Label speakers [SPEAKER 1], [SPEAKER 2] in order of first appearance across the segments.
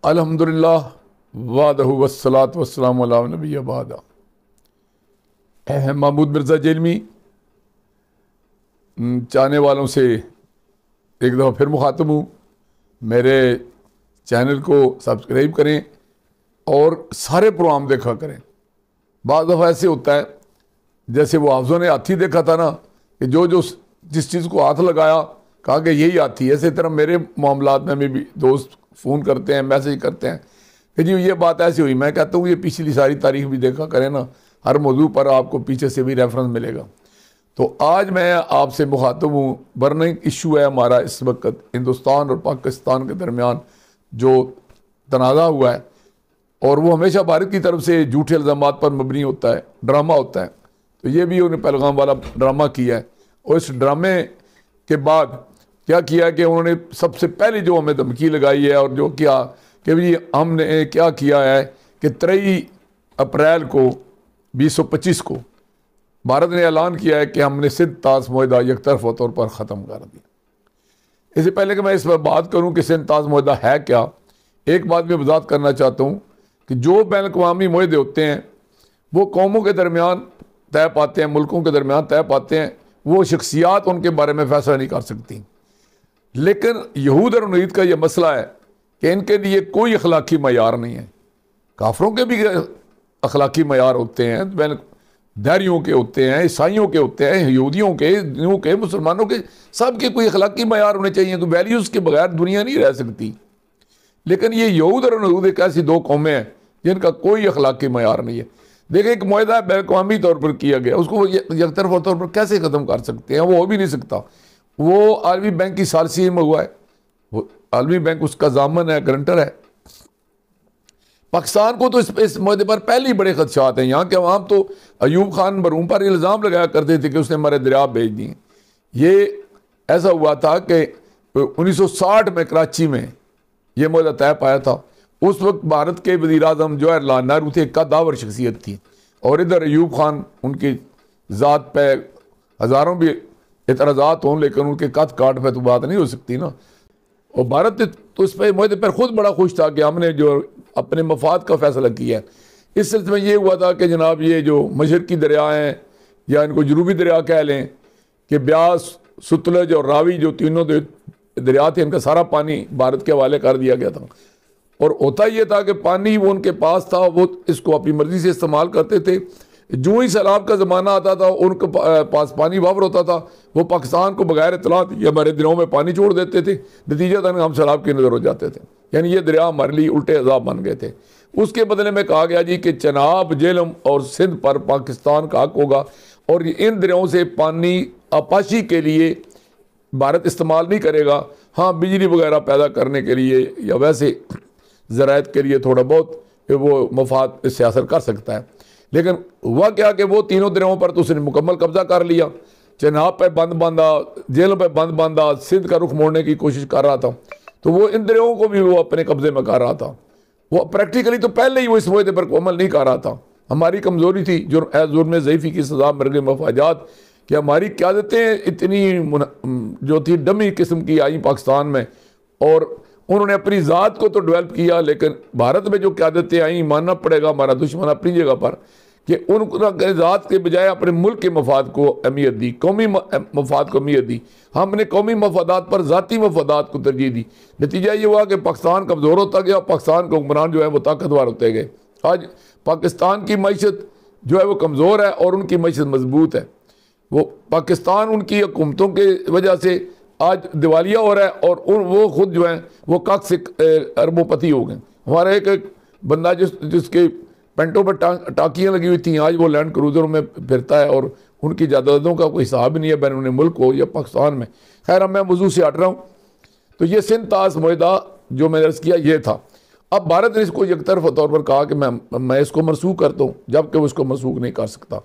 [SPEAKER 1] अल्हम्दुलिल्लाह वादहु वस्सलातु वस्सलामु अला नबी बाद। महमूद मिर्ज़ा जेलमी चाहने वालों से एक दफ़ा फिर मुखातब हूँ। मेरे चैनल को सब्सक्राइब करें और सारे प्रोग्राम देखा करें। बाज़ दफ़ा ऐसे होता है जैसे वो हाफिज़ों ने हाथी देखा था ना कि जो जो जिस चीज़ को हाथ लगाया कहा कि यही हाथी है। इसी तरह मेरे मामलात में भी दोस्त फ़ोन करते हैं, मैसेज करते हैं कि जी ये बात ऐसी हुई। मैं कहता हूँ ये पिछली सारी तारीख भी देखा करें ना, हर मौजू पर आपको पीछे से भी रेफरेंस मिलेगा। तो आज मैं आपसे मुखातब हूँ। बर्निंग इशू है हमारा इस वक्त हिंदुस्तान और पाकिस्तान के दरमियान जो तनाज़ा हुआ है, और वो हमेशा भारत की तरफ से झूठे इल्ज़ामात पर मबनी होता है, ड्रामा होता है। तो ये भी उन्हें पहलगाम वाला ड्रामा किया है, और इस ड्रामे के बाद क्या किया कि उन्होंने सबसे पहले जो हमें धमकी लगाई है और जो किया कि भाई हमने क्या किया है कि 3 अप्रैल को 2025 को भारत ने ऐलान किया है कि हमने सिंध ताश मुआहदा यकतरफा तौर पर ख़त्म कर दिया। इससे पहले कि मैं इस पर बात करूं कि सिंध ताश मुआहदा है क्या, एक बात मैं वजाहत करना चाहता हूं कि जो बैन अवी मुआहदे होते हैं वो कौमों के दरमियान तय पाते हैं, मुल्कों के दरमियान तय पाते हैं। वो शख्सियात उनके बारे में फ़ैसला नहीं कर सकती। लेकिन यहूद और नईद का यह मसला है कि इनके लिए कोई अखलाकी मयार नहीं है। काफरों के भी अखलाकी मयार होते हैं, दारियों के होते हैं, ईसाइयों के होते हैं, यहूदियों के, हिंदुओं के, मुसलमानों के, सब के कोई अखलाकी मयार होने चाहिए। तो वैल्यूज़ के बगैर दुनिया नहीं रह सकती। लेकिन ये यहूद और नईद एक ऐसी दो कौमें हैं जिनका कोई अखलाकी मयार नहीं है। देखिए एक मुआहदा बैन-अवी तौर पर किया गया, उसको यकतरफा तौर पर कैसे ख़त्म कर सकते हैं? वो हो भी नहीं सकता। वो आलमी बैंक की सालसी में हुआ है, वो आलमी बैंक उसका जामन है, गारंटर है। पाकिस्तान को तो इस मुद्दे पर पहले ही बड़े खदशात हैं। यहाँ के अवाम तो अयूब खान मरहूम पर इल्ज़ाम लगाया करते थे कि उसने हमारे दरिया भेज दिए। ये ऐसा हुआ था कि 1960 में कराची में यह मुद्दा तय पाया था। उस वक्त भारत के वज़ीर-ए-आज़म जवाहरलाल नेहरू थे, कद्दावर शख्सियत थी, और इधर अयूब खान उनकी ज़ात पे हज़ारों भी एतराज़ात हों, लेकिन उनके कद काट पे तो बात नहीं हो सकती ना। और भारत तो इस पर मुआहदे पर खुद बड़ा खुश था कि हमने जो अपने मफाद का फ़ैसला किया है। इस सिलसिले में ये हुआ था कि जनाब ये जो मशरकी दरिया हैं या इनको जनूबी दरिया कह लें कि ब्यास, सतलज और रावी जो तीनों दरिया थे, इनका सारा पानी भारत के हवाले कर दिया गया था। और होता ये था कि पानी वो उनके पास था, वो इसको अपनी मर्ज़ी से इस्तेमाल करते थे। जो ही सैलाब का ज़माना आता था उनके पास पानी वावर होता था, वो पाकिस्तान को बगैर इतलात ये हमारे दिलों में पानी छोड़ देते थे। नतीजतन हम सैलाब की नज़र हो जाते थे। यानी ये दरिया हमारे लिए उल्टे अज़ाब बन गए थे। उसके बदले में कहा गया जी कि चनाब, जेहलम और सिंध पर पाकिस्तान का हक होगा, और इन दरियाओं से पानी आपाशी के लिए भारत इस्तेमाल नहीं करेगा। हाँ, बिजली वगैरह पैदा करने के लिए या वैसे ज़रायत के लिए थोड़ा बहुत वो मफाद इससे हासिल कर सकता है। लेकिन हुआ क्या कि वो तीनों दरियाओं पर तो उसने मुकम्मल कब्जा कर लिया। चनाब पे बंद बांधा, जेल पे बंद बांधा, सिंध का रुख मोड़ने की कोशिश कर रहा था। तो वो इन दरियाओं को भी वो अपने कब्जे में कर रहा था। वो प्रैक्टिकली तो पहले ही वो इस मुआहदे पर अमल नहीं कर रहा था। हमारी कमज़ोरी थी जुर्म ज़ईफ़ी की सज़ा मरग मफाजात कि हमारी क़यादतें इतनी जो थी डमी किस्म की आई पाकिस्तान में, और उन्होंने अपनी ज़ात को तो डेवलप किया, लेकिन भारत में जो क़यादतें आई मानना पड़ेगा हमारा दुश्मन अपनी जगह पर कि उनकी ज़ात के बजाय अपने मुल्क के मफाद को अहमियत दी, कौमी मफाद को अहमियत दी। हमने कौमी मफादात पर ज़ाती मफादात को तरजीह दी। नतीजा ये हुआ कि पाकिस्तान कमज़ोर होता गया, पाकिस्तान के हुक्मरान जो है वो ताकतवर होते गए। आज पाकिस्तान की मईशत जो है वो कमज़ोर है और उनकी मईशत मजबूत है। वो पाकिस्तान उनकी हुकूमतों के वजह से आज दिवालिया हो रहा है, और वो खुद जो है वो कक से अरबोपति हो गए। हमारा एक बंदा जिसके पेंटों पर टाकियाँ लगी हुई थी, आज वो लैंड क्रूज़रों में फिरता है, और उनकी जायदादों का कोई हिसाब नहीं है बैरून मुल्क हो या पाकिस्तान में। खैर, अब मैं मौजू से हट रहा हूँ। तो ये सिंध ताश मुआहदा जो मैंने अर्ज़ किया ये था। अब भारत ने इसको एकतरफा तौर पर कहा कि मैं इसको मनसूख करता हूँ, जबकि वो इसको मनसूख नहीं कर सकता।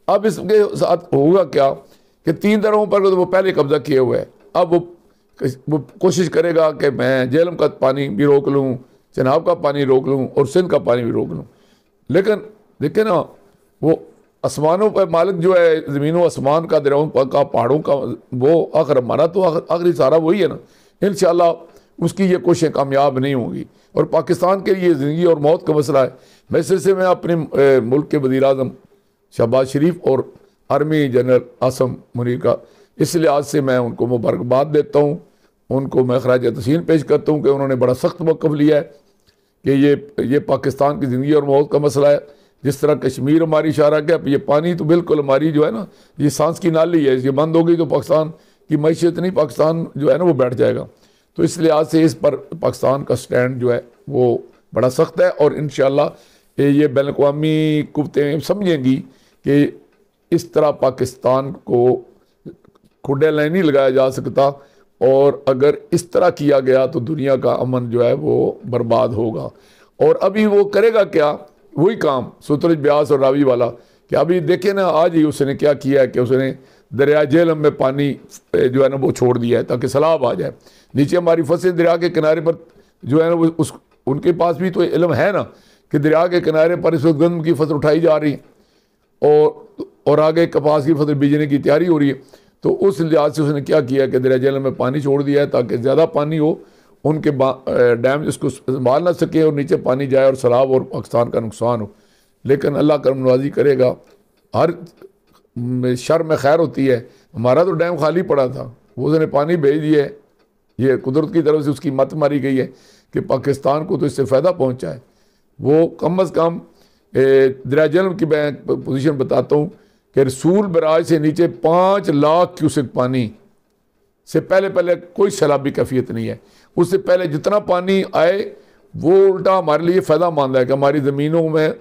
[SPEAKER 1] अब इसके साथ होगा क्या कि 3 दरों पर तो वो पहले कब्जा किए हुए है। अब वो कोशिश करेगा कि मैं जेहलम का पानी भी रोक लूँ, चनाब का पानी रोक लूँ और सिंध का पानी भी रोक लूँ। लेकिन देखिए ना, वो आसमानों पर मालिक जो है, ज़मीनों आसमान का, दरियाओं का, पहाड़ों का, वो आखिर हमारा तो आखिरी सारा वही है ना। इंशाअल्लाह उसकी ये कोशिशें कामयाब नहीं होंगी। और पाकिस्तान के लिए ज़िंदगी और मौत का मसला है। मैं इस सिलसिले में अपने मुल्क के वज़ीर आज़म शहबाज शरीफ और आर्मी जनरल आसम मुनीर का इस लिहाज से मैं उनको मुबारकबाद देता हूँ, उनको मैं खराज तहसीन पेश करता हूँ कि उन्होंने बड़ा सख्त मौक़िफ़ लिया है कि ये पाकिस्तान की ज़िंदगी और मौत का मसला है। जिस तरह कश्मीर हमारी इशारा किया, ये पानी तो बिल्कुल हमारी जो है ना, ये सांस की नाली है, ये बंद होगी तो पाकिस्तान की मैशियत नहीं, पाकिस्तान जो है ना वो बैठ जाएगा। तो इस लिहाज से इस पर पाकिस्तान का स्टैंड जो है वो बड़ा सख्त है। और इंशाअल्लाह ये बैनुल-अक़वामी कुव्वतें समझेंगी कि इस तरह पाकिस्तान को खुडे लाइन नहीं लगाया जा सकता, और अगर इस तरह किया गया तो दुनिया का अमन जो है वो बर्बाद होगा। और अभी वो करेगा क्या, वही काम सतलुज ब्यास और रावी वाला कि अभी देखे ना, आज ही उसने क्या किया है कि उसने दरिया झेलम में पानी जो है ना वो छोड़ दिया है ताकि सैलाब आ जाए। नीचे हमारी फसलें दरिया के किनारे पर जो है ना वो उनके पास भी तो इल्म है ना कि दरिया के किनारे पर इस वक्त गंदम की फसल उठाई जा रही है और आगे कपास की फसल बीजने की तैयारी हो रही है। तो उस लिहाज से उसने क्या किया कि दरिया झेलम में पानी छोड़ दिया है ताकि ज़्यादा पानी हो, उनके डैम इसको संभाल ना सके और नीचे पानी जाए और सैलाब और पाकिस्तान का नुकसान हो। लेकिन अल्लाह करम नवाजी करेगा, हर शर में खैर होती है। हमारा तो डैम खाली पड़ा था, वो उसने पानी भेज दिया है, ये कुदरत की तरफ से उसकी मत मारी गई है कि पाकिस्तान को तो इससे फ़ायदा पहुँचा है। वो कम अज़ कम दरिया झेलम की मैं पोजीशन बताता हूँ कि रसूल बराज से नीचे 5 लाख क्यूसेक पानी से पहले कोई सैलाबी कैफियत नहीं है। उससे पहले जितना पानी आए वो उल्टा हमारे लिए फ़ायदा मानता है कि हमारी ज़मीनों में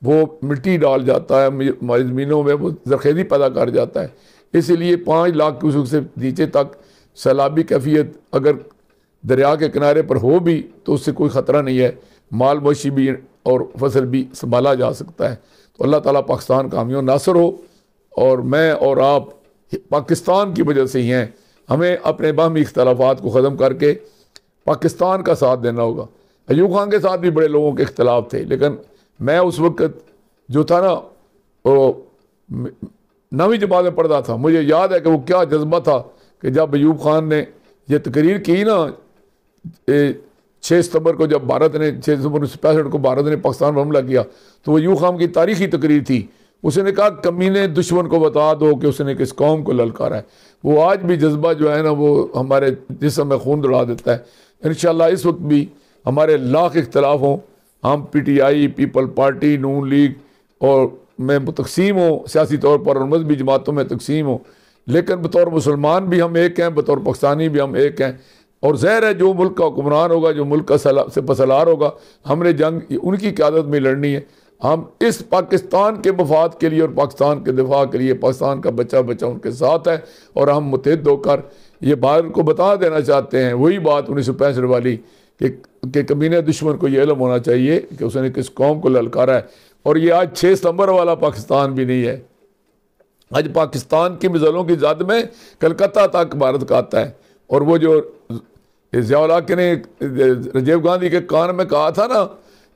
[SPEAKER 1] वो मिट्टी डाल जाता है, हमारी ज़मीनों में वो ज़रख़ेज़ी पैदा कर जाता है। इसलिए 5 लाख क्यूसेक से नीचे तक सैलाबी कैफियत अगर दरिया के किनारे पर हो भी तो उससे कोई ख़तरा नहीं है, माल मवेशी भी और फसल भी संभाला जा सकता है। तो अल्लाह ताला पाकिस्तान का हामी और नासर हो। और मैं और आप पाकिस्तान की वजह से ही हैं, हमें अपने बाहमी इख्तलाफात को ख़त्म करके पाकिस्तान का साथ देना होगा। अयूब खान के साथ भी बड़े लोगों के इख्तलाफ थे, लेकिन मैं उस वक्त जो था ना वो 9वीं जमात में पढ़ता था। मुझे याद है कि वो क्या जज्बा था कि जब अयूब खान ने यह तकरीर की ना 6 सितंबर को, जब भारत ने 6 सितंबर 1965 को भारत ने पाकिस्तान पर हमला किया, तो वो अयूब खान की तारीखी तकरीर थी। उसने कहा कमीने दुश्मन को बता दो कि उसने किस कौम को ललकारा है। वो आज भी जज्बा जो है ना वो हमारे जिस्म में खून दौड़ा देता है। इंशाअल्लाह इस वक्त भी हमारे लाख इख्तलाफ हों, हम PTI, पीपल पार्टी, नून लीग और में तकसीम हो सियासी तौर पर और मजहबी जमातों में तकसीम हो, लेकिन बतौर मुसलमान भी हम एक हैं, बतौर पाकिस्तानी भी हम एक हैं। और ज़ाहिर है जो मुल्क का हुक्मरान होगा, जो मुल्क का से पसलार होगा, हमने जंग उनकी क़यादत में लड़नी है। हम इस पाकिस्तान के मफाद के लिए और पाकिस्तान के दिफा के लिए, पाकिस्तान का बच्चा उनके साथ है और हम मुत्तहिद होकर ये भारत को बता देना चाहते हैं वही बात 1965 वाली कि कमीने दुश्मन को ये इल्म होना चाहिए कि उसने किस कौम को ललकारा है। और ये आज 6 सितंबर वाला पाकिस्तान भी नहीं है। आज पाकिस्तान की मिसालों की ज़द में कलकत्ता तक भारत का आता है। और वो जो ज़िया-उल हक ने राजीव गांधी के कान में कहा था ना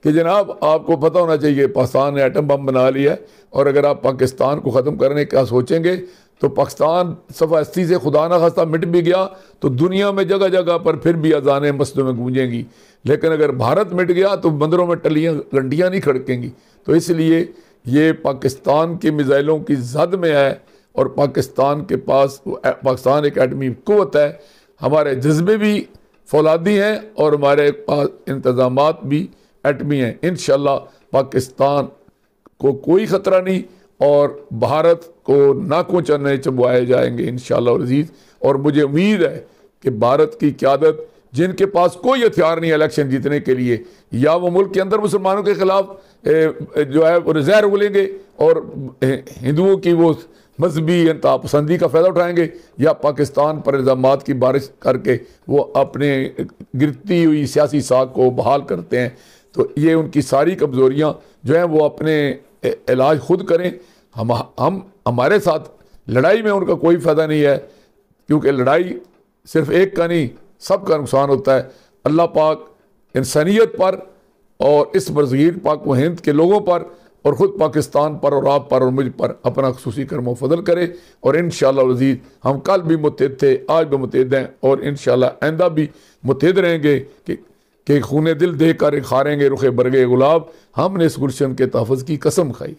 [SPEAKER 1] कि जनाब आपको पता होना चाहिए पाकिस्तान ने एटम बम बना लिया है, और अगर आप पाकिस्तान को ख़त्म करने का सोचेंगे तो पाकिस्तान सफ़ास्ती से खुदा ना खास्ता मिट भी गया तो दुनिया में जगह जगह पर फिर भी अज़ानें मस्जिदों में गूंजेंगी। लेकिन अगर भारत मिट गया तो मंदिरों में टलियाँ घंटियाँ नहीं खड़केंगी। तो इसलिए ये पाकिस्तान के मिसाइलों की जद में है और पाकिस्तान के पास पाकिस्तान एक एटमी क़ुव्वत है। हमारे जज्बे भी फौलादी हैं और हमारे पास इंतज़ामात भी एटमी हैं। इंशाअल्लाह पाकिस्तान को कोई ख़तरा नहीं और भारत को नाकों चने चबवाए जाएंगे इंशाअल्लाह अज़ीज़। और मुझे उम्मीद है कि भारत की क़यादत जिनके पास कोई हथियार नहीं इलेक्शन जीतने के लिए, या वो मुल्क के अंदर मुसलमानों के ख़िलाफ़ जो है वो ज़हर उगलेंगे और हिंदुओं की वो मजहबी इंतहापसंदी का फ़ायदा उठाएंगे, या पाकिस्तान पर इल्ज़ामात की बारिश करके वो अपने गिरती हुई सियासी साख को बहाल करते हैं। तो ये उनकी सारी कमज़ोरियाँ जो हैं वो अपने इलाज खुद करें। हम हमारे साथ लड़ाई में उनका कोई फ़ायदा नहीं है, क्योंकि लड़ाई सिर्फ़ एक का नहीं सबका नुकसान होता है। अल्लाह पाक इंसानियत पर और इस बरसीर पाक व हिंद के लोगों पर और ख़ुद पाकिस्तान पर और आप पर और मुझ पर अपना खुसूसी करम फजल करे। और इंशाअल्लाह अज़ीज़ हम कल भी मुत्तहिद थे, आज भी मुत्तहिद हैं और इंशाअल्लाह आइंदा भी मुत्तहिद रहेंगे कि खूने दिल दे कर खारेंगे रुखे बरगे गुलाब। हमने इस गुलशन के तहफ़्फ़ुज़ की कसम खाई।